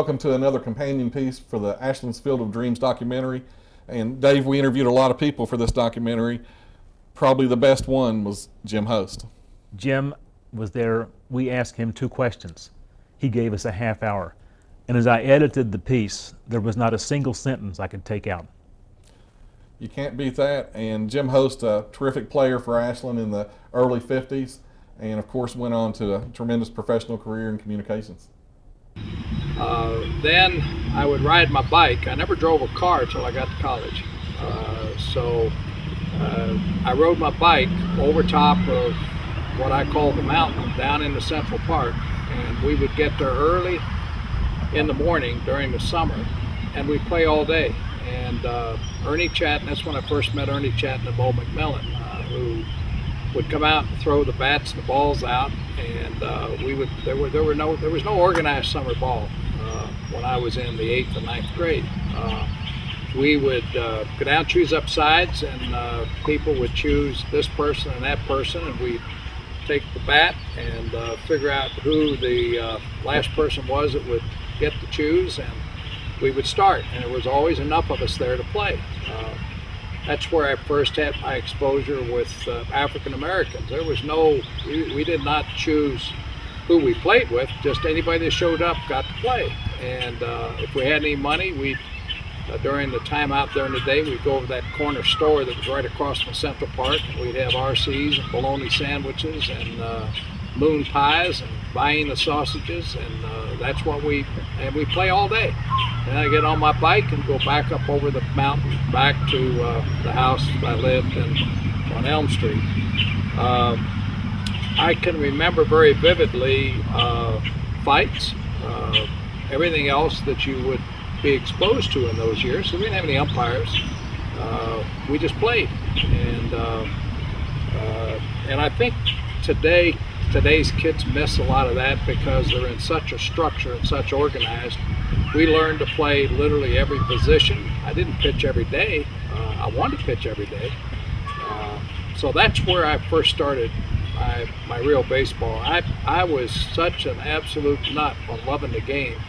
welcome to another companion piece for the Ashland's Field of Dreams documentary. And Dave, we interviewed a lot of people for this documentary. Probably the best one was Jim Host. Jim was there. We asked him 2 questions. He gave us a half hour. And as I edited the piece, there was not a single sentence I could take out. You can't beat that. And Jim Host, a terrific player for Ashland in the early 50s, and of course went on to a tremendous professional career in communications. Then I would ride my bike. I never drove a car until I got to college. So I rode my bike over top of what I call the mountain down into Central Park, and we would get there early in the morning during the summer, and we'd play all day. And Ernie Chatton, that's when I first met Ernie Chatton and Bo McMillan, who would come out and throw the bats and the balls out, and there was no organized summer ball when I was in the 8th and 9th grade. We would go down, choose up sides, and people would choose this person and that person, and we'd take the bat and figure out who the last person was that would get to choose, and we would start, and there was always enough of us there to play. That's where I first had my exposure with African Americans. There was we did not choose who we played with, just anybody that showed up got to play. And if we had any money, we'd, during the time out during the day, we'd go over to that corner store that was right across from Central Park. We'd have RCs and bologna sandwiches and moon pies and buying the sausages, and that's what we play all day. And I get on my bike and go back up over the mountain, back to the house I lived in on Elm Street. I can remember very vividly fights, everything else that you would be exposed to in those years. So we didn't have any umpires. We just played, and I think today's kids miss a lot of that because they're in such a structure and such organized. We learned to play literally every position. I didn't pitch every day. I wanted to pitch every day. So that's where I first started my real baseball. I was such an absolute nut on loving the game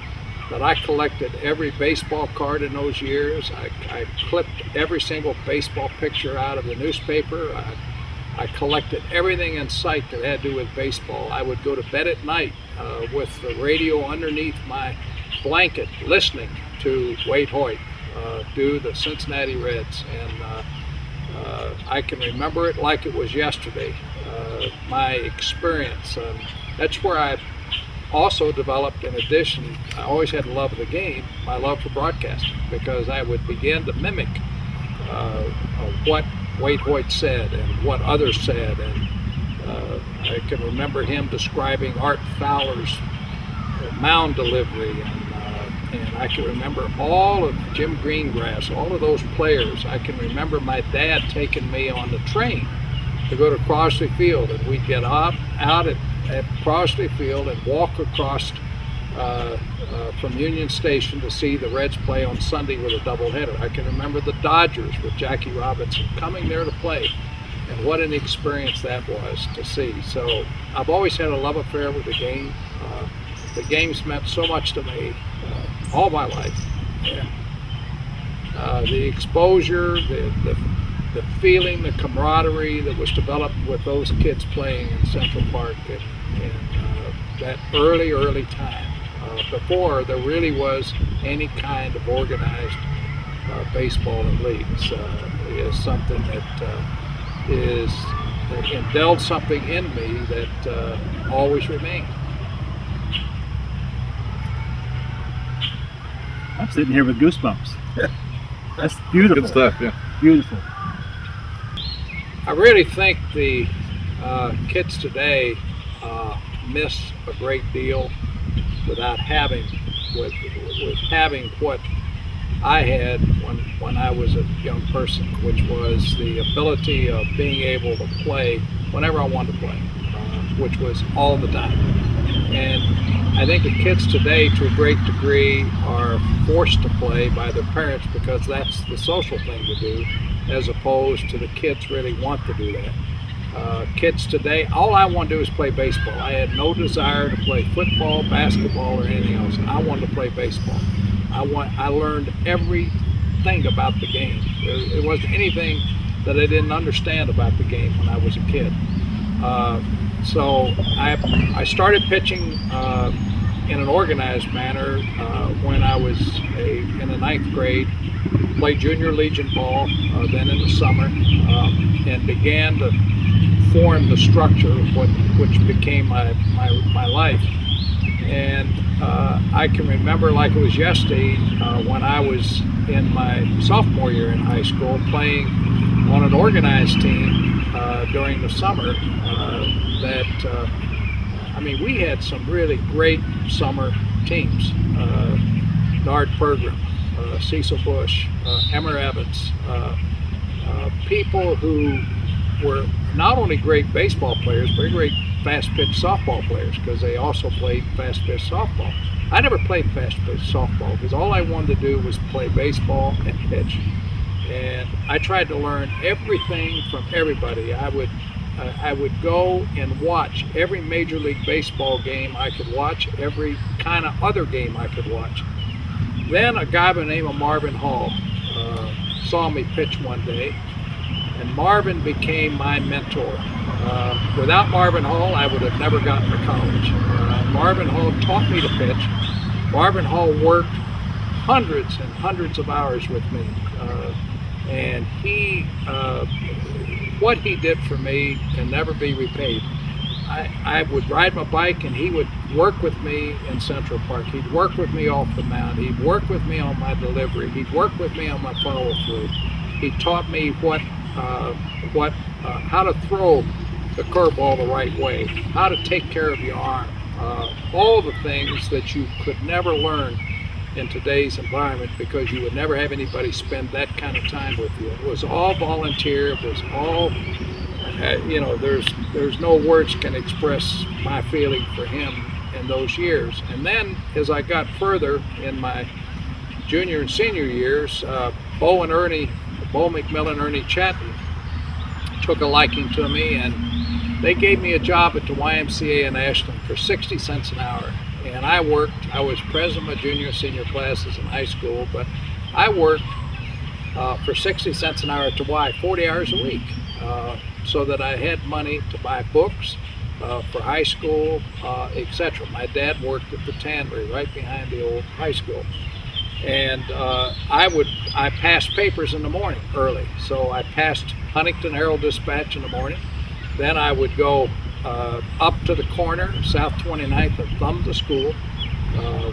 that I collected every baseball card in those years. I clipped every single baseball picture out of the newspaper. I collected everything in sight that had to do with baseball. I would go to bed at night with the radio underneath my blanket listening to Wade Hoyt do the Cincinnati Reds, and I can remember it like it was yesterday, my experience. That's where I also developed, in addition, I always had a love of the game, my love for broadcasting, because I would begin to mimic what Wade Hoyt said and what others said, and I can remember him describing Art Fowler's mound delivery, and I can remember all of Jim Greengrass, all of those players. I can remember my dad taking me on the train to go to Crossley Field, and we'd get out at Crossley Field and walk across from Union Station to see the Reds play on Sunday with a doubleheader. I can remember the Dodgers with Jackie Robinson coming there to play, and what an experience that was to see. So I've always had a love affair with the game. The game's meant so much to me all my life. The exposure, the feeling, the camaraderie that was developed with those kids playing in Central Park in that early time, before there really was any kind of organized baseball in leagues, is something that indelled something in me that always remained. I'm sitting here with goosebumps. That's beautiful. Good stuff, yeah. Beautiful. I really think the kids today miss a great deal without having what I had when I was a young person, which was the ability of being able to play whenever I wanted to play, which was all the time. And I think the kids today, to a great degree, are forced to play by their parents because that's the social thing to do, as opposed to the kids really want to do that. Kids today, all I want to do is play baseball. I had no desire to play football, basketball, or anything else. I wanted to play baseball. I learned everything about the game. There wasn't anything that I didn't understand about the game when I was a kid. So I started pitching in an organized manner when I was in the 9th grade. Played junior legion ball then in the summer, and began to form the structure of which became my life. And I can remember like it was yesterday when I was in my sophomore year in high school playing on an organized team during the summer. We had some really great summer teams. Nard Pergram, Cecil Bush, Emmer Evans, people who were not only great baseball players, but great fast-pitch softball players, because they also played fast-pitch softball. I never played fast-pitch softball because all I wanted to do was play baseball and pitch. And I tried to learn everything from everybody. I would go and watch every Major League Baseball game I could watch, every kind of other game I could watch. Then a guy by the name of Marvin Hall saw me pitch one day, and Marvin became my mentor. Without Marvin Hall, I would have never gotten to college. Marvin Hall taught me to pitch. Marvin Hall worked hundreds and hundreds of hours with me. And what he did for me can never be repaid. I would ride my bike and he would work with me in Central Park. He'd work with me off the mound. He'd work with me on my delivery. He'd work with me on my follow through. He taught me how to throw the curveball the right way, how to take care of your arm, all the things that you could never learn in today's environment because you would never have anybody spend that kind of time with you. It was all volunteer. It was all, there's no words can express my feeling for him in those years. And then as I got further in my junior and senior years, Bo McMillan, Ernie Chatton took a liking to me, and they gave me a job at the YMCA in Ashland for 60 cents an hour. And I was president of my junior and senior classes in high school, but I worked for 60 cents an hour at the Y, 40 hours a week, so that I had money to buy books for high school, etc. My dad worked at the tannery right behind the old high school. And I passed papers in the morning early. So I passed Huntington Herald-Dispatch in the morning. Then I would go up to the corner, South 29th, and thumb to school,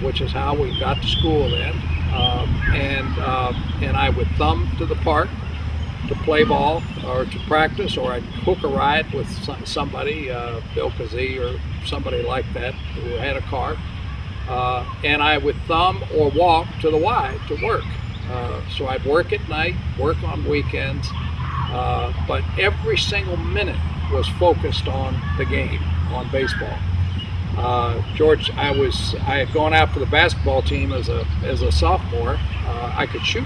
which is how we got to school then. And I would thumb to the park to play ball or to practice, or I'd hook a ride with somebody, Bill Kazee or somebody like that who had a car. And I would thumb or walk to the Y to work. So I'd work at night, work on weekends, but every single minute was focused on the game, on baseball. George, I had gone out for the basketball team as a sophomore. I could shoot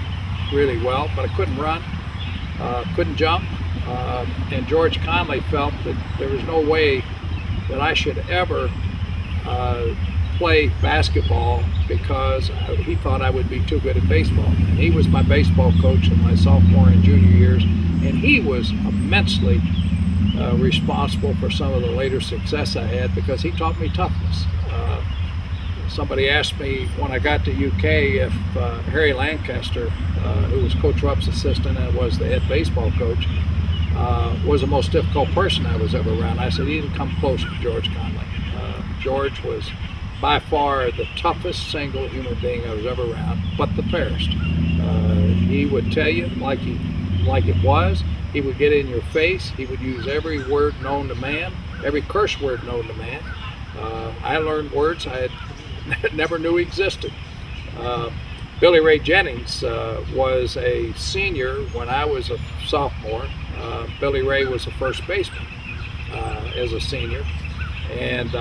really well, but I couldn't run, couldn't jump. And George Conley felt that there was no way that I should ever play basketball because he thought I would be too good at baseball. And he was my baseball coach in my sophomore and junior years, and he was immensely responsible for some of the later success I had because he taught me toughness. Somebody asked me when I got to UK if Harry Lancaster, who was Coach Rupp's assistant and was the head baseball coach, was the most difficult person I was ever around. I said he didn't come close to George Conley. George was by far the toughest single human being I was ever around, but the fairest. He would tell you like it was. He would get in your face. He would use every word known to man, every curse word known to man. I learned words I had never knew existed. Billy Ray Jennings was a senior when I was a sophomore. Billy Ray was a first baseman as a senior. And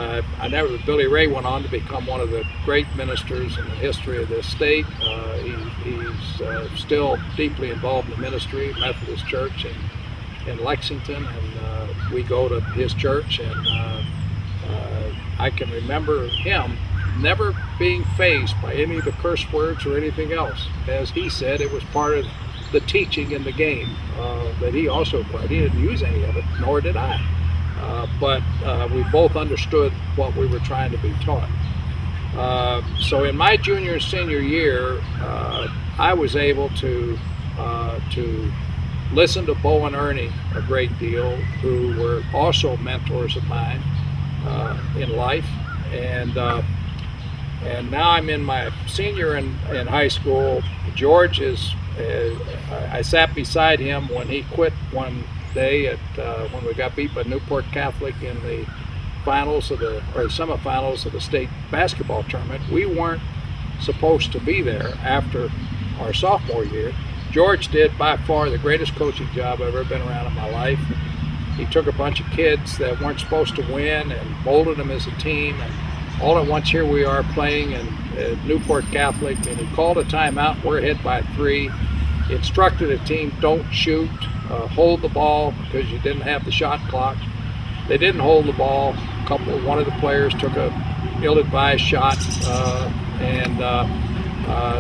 Billy Ray went on to become one of the great ministers in the history of this state. He's still deeply involved in the ministry, Methodist Church in Lexington, and we go to his church, and I can remember him never being fazed by any of the curse words or anything else. As he said, it was part of the teaching in the game that he also played. He didn't use any of it, nor did I. But we both understood what we were trying to be taught. So in my junior and senior year, I was able to listen to Bo and Ernie a great deal, who were also mentors of mine in life. And now I'm in my senior in high school. George I sat beside him when he quit one day when we got beat by Newport Catholic in the semifinals of the state basketball tournament. We weren't supposed to be there after our sophomore year. George did by far the greatest coaching job I've ever been around in my life. He took a bunch of kids that weren't supposed to win and molded them as a team. And all at once, here we are playing in Newport Catholic, and he called a timeout. We're ahead by 3. He instructed the team, don't shoot, hold the ball because you didn't have the shot clock. They didn't hold the ball. One of the players took a ill-advised shot, and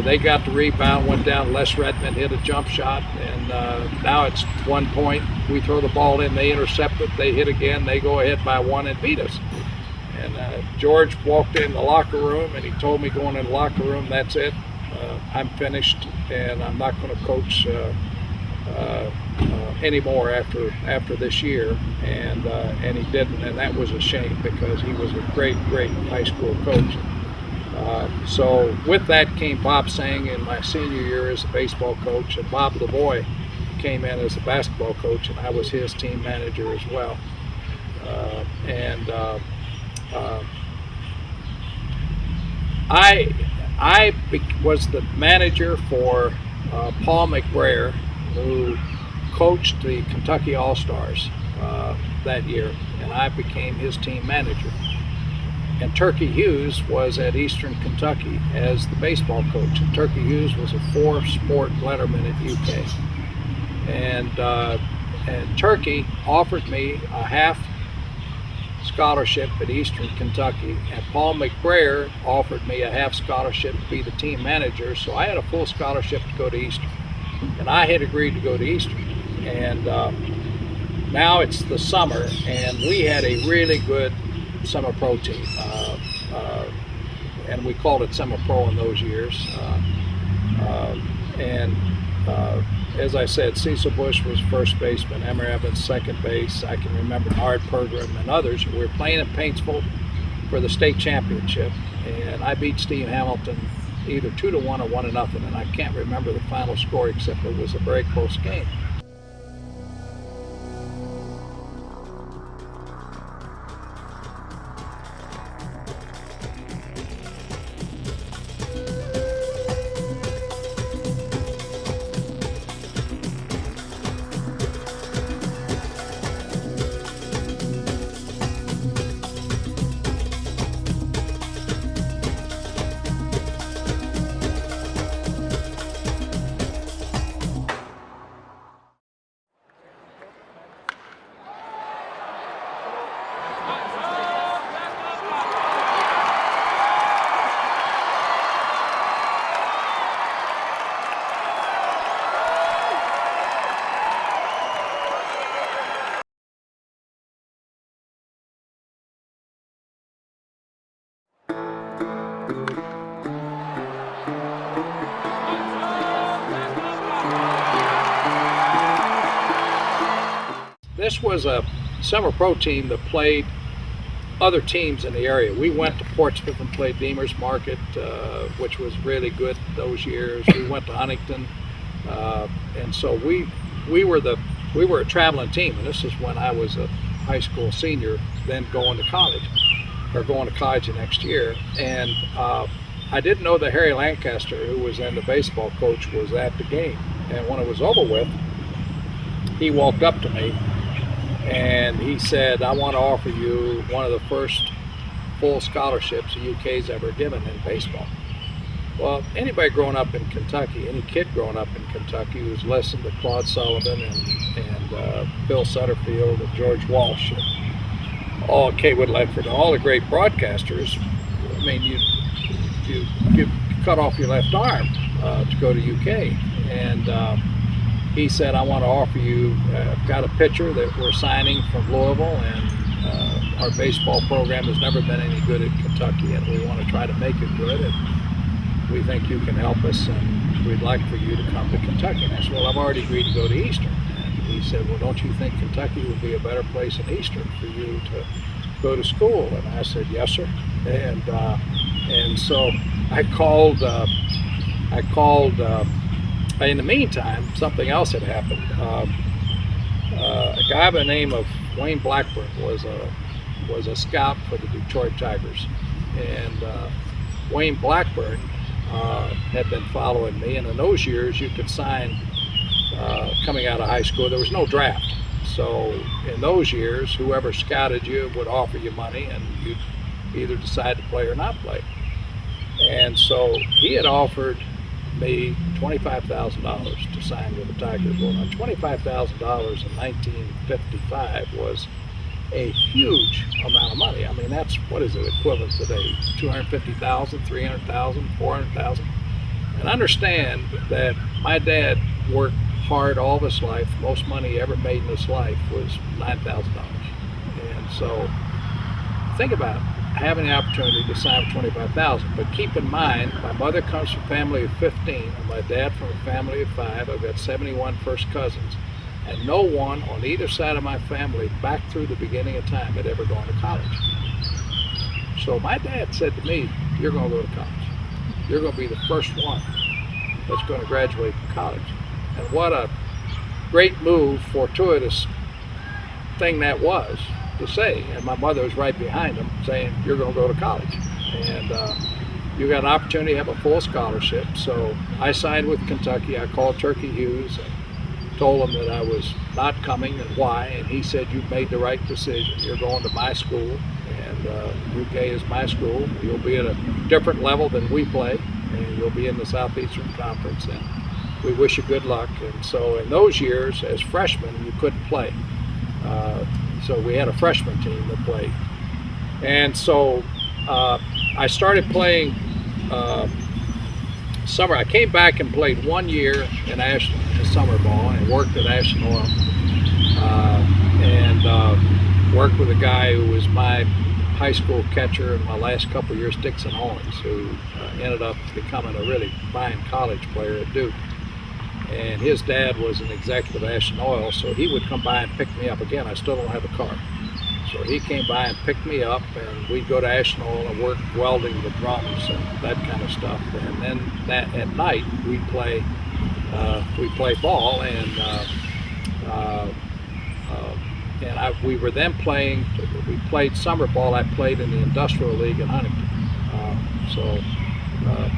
they got the rebound, went down. Les Redmond hit a jump shot, and now it's 1 point. We throw the ball in, they intercept it, they hit again, they go ahead by 1 and beat us. And George walked in the locker room, and he told me going in the locker room, that's it, I'm finished, and I'm not going to coach anymore after this year. And he didn't, and that was a shame because he was a great high school coach. So with that came Bob Sang in my senior year as a baseball coach, and Bob Lavoie came in as a basketball coach, and I was his team manager as well. I was the manager for Paul McBrayer, who coached the Kentucky All-Stars that year, and I became his team manager. And Turkey Hughes was at Eastern Kentucky as the baseball coach. And Turkey Hughes was a 4-sport letterman at UK. And Turkey offered me a half scholarship at Eastern Kentucky, and Paul McBrayer offered me a half scholarship to be the team manager, so I had a full scholarship to go to Eastern. And I had agreed to go to Eastern. And now it's the summer, and we had a really good summer pro team, and we called it summer pro in those years. As I said, Cecil Bush was first baseman, Emmer Evans second base. I can remember Nard Pergram and others. We were playing in Paintsville for the state championship, and I beat Steve Hamilton either 2-1 or 1-0, and I can't remember the final score except it was a very close game. This was a summer pro team that played other teams in the area. We went to Portsmouth and played Deemer's Market, which was really good those years. We went to Huntington, and so we were a traveling team. And this is when I was a high school senior, then going to college the next year. And I didn't know that Harry Lancaster, who was then the baseball coach, was at the game. And when it was over with, he walked up to me and he said, I want to offer you one of the first full scholarships the UK's ever given in baseball. Well, anybody growing up in Kentucky, any kid growing up in Kentucky who's listened to Claude Sullivan and Bill Sutterfield and George Walsh, and all Kaywood Ledford, all the great broadcasters. I mean, you cut off your left arm to go to UK, and he said, I want to offer you, I've got a pitcher that we're signing from Louisville, and our baseball program has never been any good at Kentucky, and we want to try to make it good, and we think you can help us, and we'd like for you to come to Kentucky. And I said, well, I've already agreed to go to Eastern. And he said, well, don't you think Kentucky would be a better place in Eastern for you to go to school? And I said, yes, sir. And so I called, in the meantime, something else had happened. A guy by the name of Wayne Blackburn was a scout for the Detroit Tigers, and Wayne Blackburn had been following me. And in those years, you could sign coming out of high school. There was no draft, so in those years, whoever scouted you would offer you money, and you'd either decide to play or not play. And so he had offered me $25,000 to sign with the Tigers. Well, now $25,000 in 1955 was a huge amount of money. I mean, that's, what is it equivalent today? 250,000, 300,000, 400,000. And understand that my dad worked hard all of his life. Most money he ever made in his life was $9,000. And so think about having the opportunity to sign for $25,000. But keep in mind, my mother comes from a family of 15, and my dad from a family of 5. I've got 71 first cousins, and no one on either side of my family back through the beginning of time had ever gone to college. So my dad said to me, you're going to go to college. You're going to be the first one that's going to graduate from college. And what a great move, fortuitous thing that was to say. And my mother was right behind him saying, you're going to go to college, and you got an opportunity to have a full scholarship. So I signed with Kentucky. I called Turkey Hughes and told him that I was not coming and why, and he said, you've made the right decision. You're going to my school, and UK is my school. You'll be at a different level than we play, and you'll be in the Southeastern Conference, and we wish you good luck. And so in those years, as freshmen, you couldn't play. So we had a freshman team that played. And so I started playing summer. I came back and played 1 year in Ashland in summer ball, and worked at Ashland Oil, and worked with a guy who was my high school catcher in my last couple of years, Dixon Owens, who ended up becoming a really fine college player at Duke. And his dad was an executive of Ashland Oil, so he would come by and pick me up. Again, I still don't have a car. So he came by and picked me up, and we'd go to Ashland Oil and work welding the drums and that kind of stuff. And then at night we'd play ball, and we were then playing. We played summer ball. I played in the Industrial League in Huntington.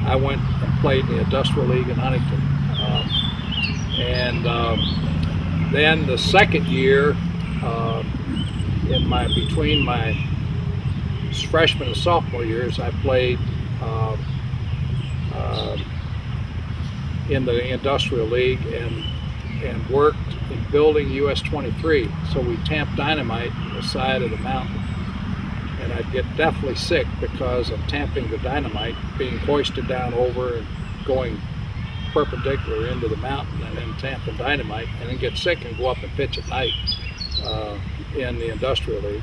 I went and played in the Industrial League in Huntington. Then the second year, between my freshman and sophomore years, I played in the Industrial League and worked in building US 23. So we tamped dynamite on the side of the mountain, and I'd get deathly sick because of tamping the dynamite, being hoisted down over and going perpendicular into the mountain, and then tamping dynamite, and then get sick and go up and pitch at night in the Industrial League.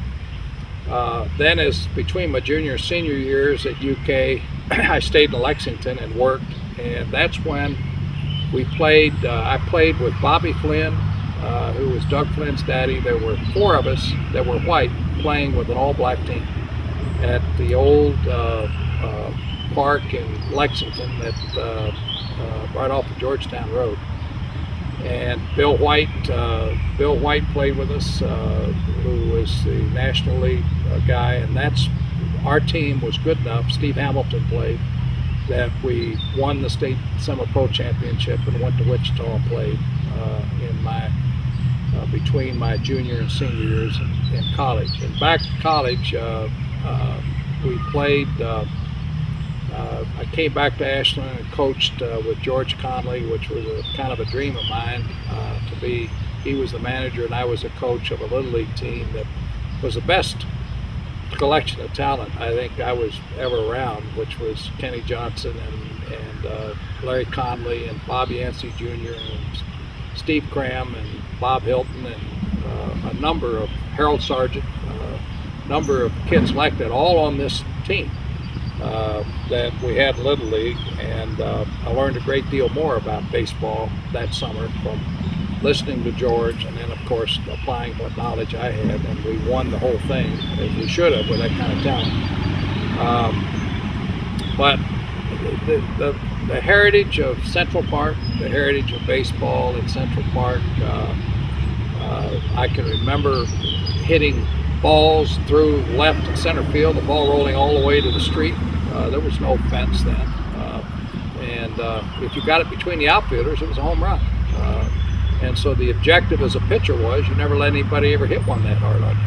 Then, as between my junior and senior years at UK, I stayed in Lexington and worked, and that's when we played. I played with Bobby Flynn, who was Doug Flynn's daddy. There were 4 of us that were white playing with an all-black team at the old park in Lexington that right off of Georgetown Road. And Bill White played with us, who was the National League guy, and our team was good enough. Steve Hamilton played, that we won the state summer pro championship and went to Wichita and played between my junior and senior years in college. And back to college, we played. I came back to Ashland and coached with George Conley, which was kind of a dream of mine, to be he was the manager and I was a coach of a Little League team that was the best collection of talent I think I was ever around, which was Kenny Johnson and Larry Conley and Bob Yancey Jr. and Steve Cram and Bob Hilton and a number of Harold Sargent, number of kids like that, all on this team that we had in Little League. And I learned a great deal more about baseball that summer from listening to George, and then of course applying what knowledge I had, and we won the whole thing as we should have with that kind of talent. But the heritage of Central Park, the heritage of baseball in Central Park, I can remember hitting balls through left and center field, the ball rolling all the way to the street. There was no fence then, and if you got it between the outfielders, it was a home run. And so the objective as a pitcher was you never let anybody ever hit one that hard on you.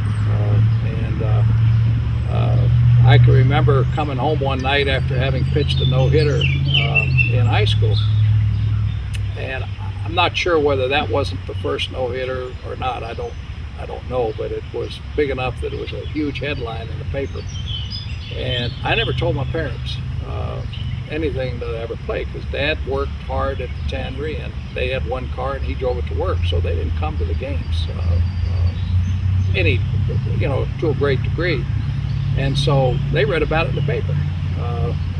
I can remember coming home one night after having pitched a no-hitter in high school, and I'm not sure whether that wasn't the first no-hitter or not. I don't know, but it was big enough that it was a huge headline in the paper. And I never told my parents anything that I ever played, because Dad worked hard at the tannery and they had one car and he drove it to work, so they didn't come to the games to a great degree. And so they read about it in the paper,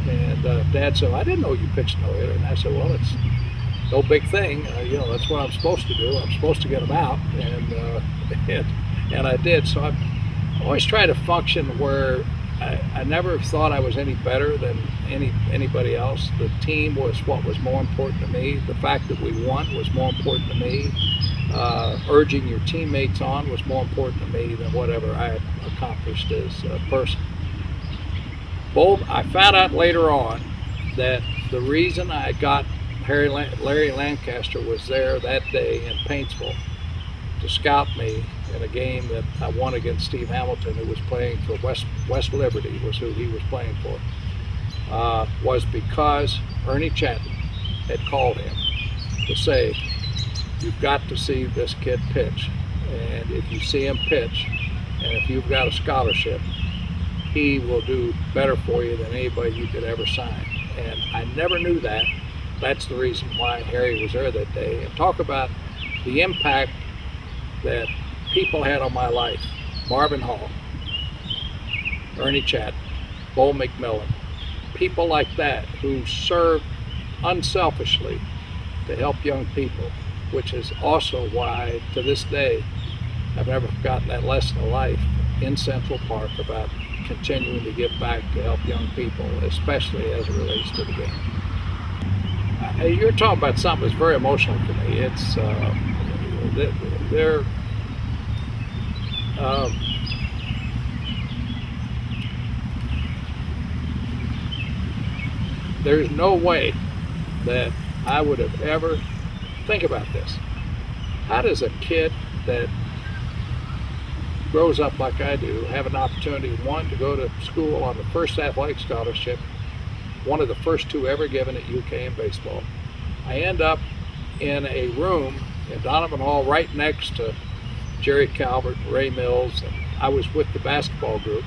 and Dad said, I didn't know you pitched no-hitter. And I said, well, it's no big thing, that's what I'm supposed to do. I'm supposed to get them out, and I did. So I always try to function where I never thought I was any better than anybody else. The team was what was more important to me. The fact that we won was more important to me. Urging your teammates on was more important to me than whatever I accomplished as a person. I found out later on that the reason I got Larry Lancaster was there that day in Paintsville to scout me in a game that I won against Steve Hamilton, who was playing for West Liberty, was who he was playing for, was because Ernie Chatton had called him to say, you've got to see this kid pitch, and if you see him pitch, and if you've got a scholarship, he will do better for you than anybody you could ever sign. And I never knew that. That's the reason why Harry was there that day. And talk about the impact that people had on my life. Marvin Hall, Ernie Chatton, Bo McMillan, people like that who served unselfishly to help young people, which is also why to this day I've never forgotten that lesson of life in Central Park about continuing to give back to help young people, especially as it relates to the game. You're talking about something that's very emotional to me. It's there's no way that I would have ever think about this. How does a kid that grows up like I do have an opportunity, one, to go to school on the first athletic scholarship, one of the first two ever given at UK in baseball. I end up in a room in Donovan Hall right next to Jerry Calvert, Ray Mills, and I was with the basketball group.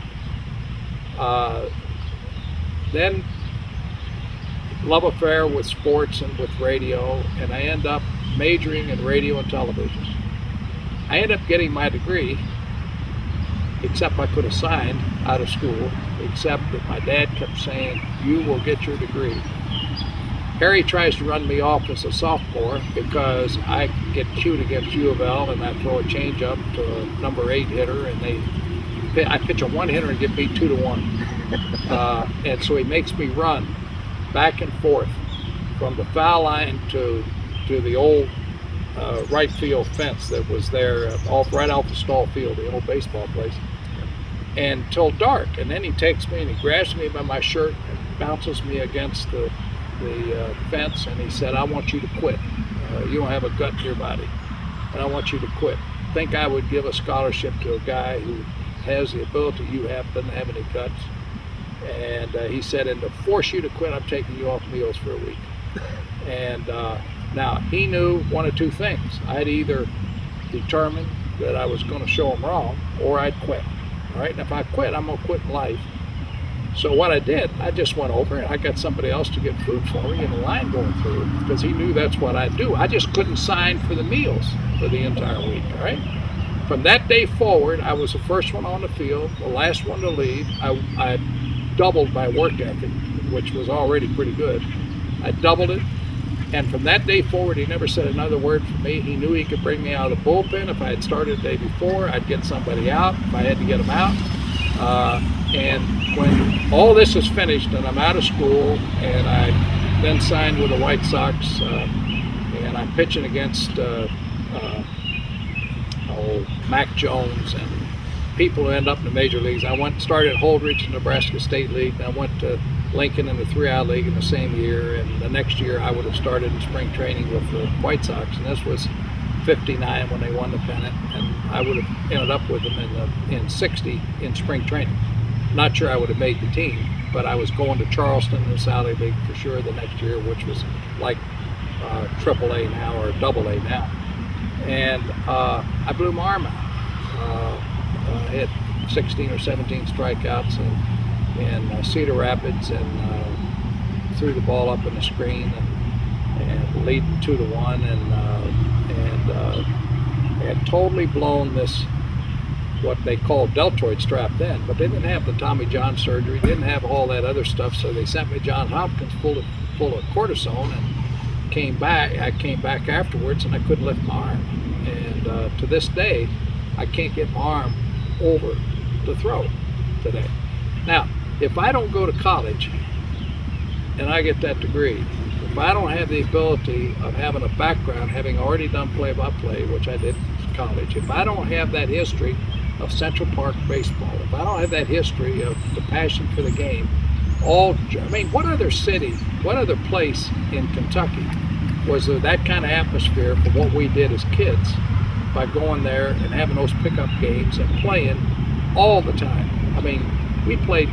Then love affair with sports and with radio, and I end up majoring in radio and television. I end up getting my degree, except I could have signed out of school, except that my dad kept saying, you will get your degree. Harry tries to run me off as a sophomore because I get cued against U of L and I throw a change up to a number 8 hitter, and I pitch a 1-hitter and get beat 2-1. And so he makes me run back and forth from the foul line to the old right field fence that was there right off the Stall Field, the old baseball place, until dark. And then he takes me and he grabs me by my shirt and bounces me against the fence, and he said, I want you to quit. You don't have a gut in your body, and I want you to quit. Think I would give a scholarship to a guy who has the ability you have, doesn't have any guts. And he said, and to force you to quit, I'm taking you off meals for a week. And now he knew one of two things. I'd either determined that I was going to show them wrong, or I'd quit. All right, and if I quit, I'm going to quit in life. So what I did, I just went over and I got somebody else to get food for me in the line going through, because he knew that's what I'd do. I just couldn't sign for the meals for the entire week, all right? From that day forward, I was the first one on the field, the last one to leave. I doubled my work ethic, which was already pretty good. I doubled it, and from that day forward, he never said another word for me. He knew he could bring me out of the bullpen. If I had started the day before, I'd get somebody out if I had to get them out. And when all this is finished and I'm out of school, and I then signed with the White Sox, and I'm pitching against Mac Jones and people who end up in the major leagues. I started at Holdridge in Nebraska State League, and I went to Lincoln in the 3-hour league in the same year, and the next year I would have started in spring training with the White Sox, and this was 59 when they won the pennant, and I would have ended up with them in 60 in spring training. Not sure I would have made the team, but I was going to Charleston in the Saudi League for sure the next year, which was like AAA now or AA now. And I blew my arm out. I had 16 or 17 strikeouts in Cedar Rapids, and threw the ball up in the screen and leading 2-1, and had totally blown this, what they called deltoid strap then, but they didn't have the Tommy John surgery, didn't have all that other stuff, so they sent me Johns Hopkins full of cortisone, and came back. I came back afterwards, and I couldn't lift my arm, and to this day I can't get my arm over the throw today. Now, if I don't go to college and I get that degree, if I don't have the ability of having a background, having already done play-by-play, which I did in college, if I don't have that history of Central Park baseball, if I don't have that history of the passion for the game, what other city, what other place in Kentucky was there that kind of atmosphere for what we did as kids by going there and having those pickup games and playing all the time? I mean, we played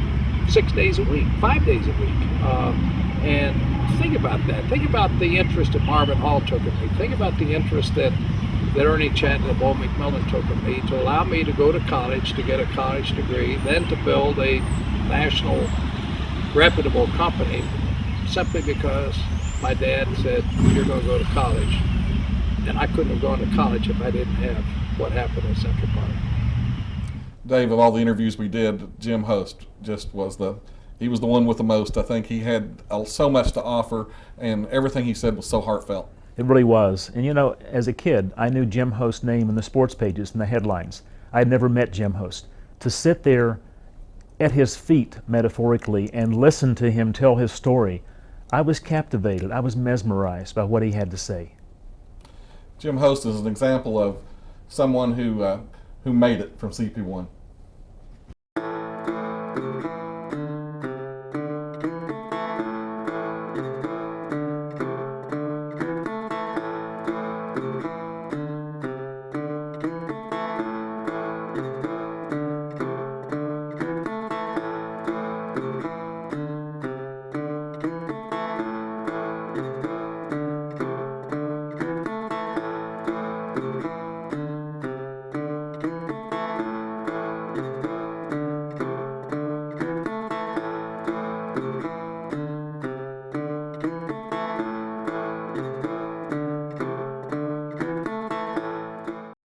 6 days a week, 5 days a week, and think about that. Think about the interest that Marvin Hall took in me. Think about the interest that Ernie Chatton and Bo McMillan took in me to allow me to go to college, to get a college degree, then to build a national reputable company, simply because my dad said, you're going to go to college. And I couldn't have gone to college if I didn't have what happened in Central Park. Dave, of all the interviews we did, Jim Host just was he was the one with the most. I think he had so much to offer, and everything he said was so heartfelt. It really was. And you know, as a kid, I knew Jim Host's name in the sports pages and the headlines. I had never met Jim Host. To sit there at his feet, metaphorically, and listen to him tell his story, I was captivated. I was mesmerized by what he had to say. Jim Host is an example of someone who made it from CP1.